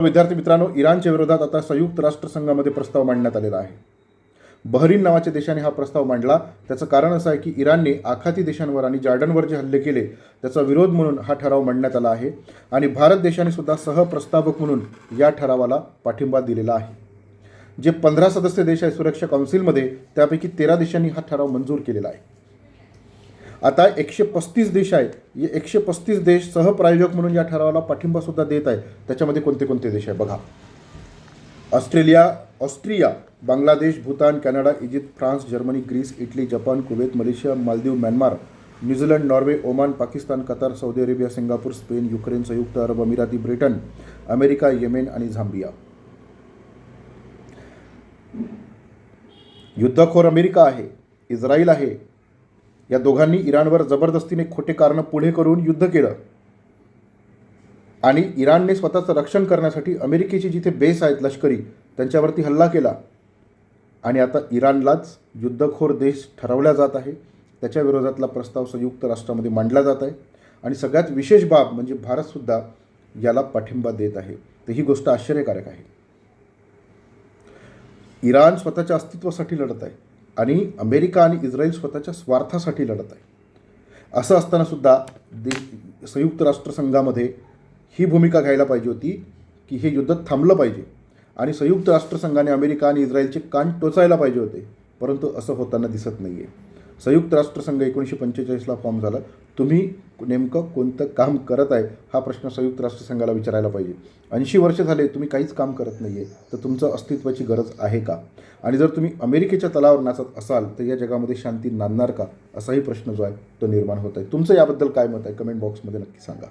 विद्यार्थी मित्रांनो, इराणच्या विरोधात आता संयुक्त राष्ट्रसंघामध्ये प्रस्ताव मांडण्यात आलेला आहे. बहरीन नावाच्या देशाने हा प्रस्ताव मांडला. त्याचं कारण असं आहे की इराणने आखाती देशांवर आणि जॉर्डनवर जे हल्ले केले त्याचा विरोध म्हणून हा ठराव मांडण्यात आला आहे आणि भारत देशाने सुद्धा सहप्रस्तावक म्हणून या ठरावाला पाठिंबा दिलेला आहे. जे 15 सदस्य देश आहे सुरक्षा काउन्सिलमध्ये, त्यापैकी 13 देशांनी हा ठराव मंजूर केलेला आहे. आता 135 देश आहेत. हे 135 देश सहप्रायोजक म्हणून या ठरावाला पाठिंबा सुद्धा देत आहेत. त्याच्यामध्ये कोणते कोणते देश आहे बघा. Austria, Bangladesh, Bhutan, Canada, Egypt, France, Germany, Greece, Italy, Japan, Kuwait, Malaysia, Maldives, Myanmar, New Zealand, Norway, Oman, Pakistan, Qatar, Saudi Arabia, Singapore, Spain, Ukraine, संयुक्त अरब अमिराती, ब्रिटन, अमेरिका, येमेन आणि झांबिया. युद्धखोर अमेरिका आहे, इस्रायल आहे. या दोघांनी इराणवर जबरदस्तीने खोटे कारण पुढे करून युद्ध केलं आणि इराणने स्वतःचं रक्षण करण्यासाठी अमेरिकेची जिथे बेस आहेत लष्करी त्यांच्यावरती हल्ला केला आणि आता इराणलाच युद्धखोर देश ठरवला जात आहे. त्याच्या विरोधातला प्रस्ताव संयुक्त राष्ट्रामध्ये मांडला जात आहे आणि सगळ्यात विशेष बाब म्हणजे भारतसुद्धा याला पाठिंबा देत आहे. तर ही गोष्ट आश्चर्यकारक आहे. इराण स्वतःच्या अस्तित्वासाठी लढत आहे आणि अमेरिका आणि इस्रायल स्वतःच्या स्वार्थासाठी लढत आहे. असं असताना सुद्धा संयुक्त राष्ट्रसंघामध्ये ही भूमिका घ्यायला पाहिजे होती की हे युद्ध थांबलं पाहिजे आणि संयुक्त राष्ट्रसंघाने अमेरिका आणि इस्रायलचे कान टोचायला पाहिजे होते. परंतु असं होताना दिसत नाही आहे. संयुक्त राष्ट्रसंघ 1945ला फॉर्म झाला. तुम्ही नेमकं कोणतं काम करत आहे हा प्रश्न संयुक्त राष्ट्रसंघाला विचारायला पाहिजे. 80 वर्ष झाले तुम्ही काहीच काम करत नाही आहे, तर तुमचं अस्तित्वाची गरज आहे का? आणि जर तुम्ही अमेरिकेच्या तलावर नाचत असाल तर या जगामध्ये शांती नांदणार का, असाही प्रश्न जो आहे तो निर्माण होत आहे. तुमचं याबद्दल काय मत आहे कमेंट बॉक्समध्ये नक्की सांगा.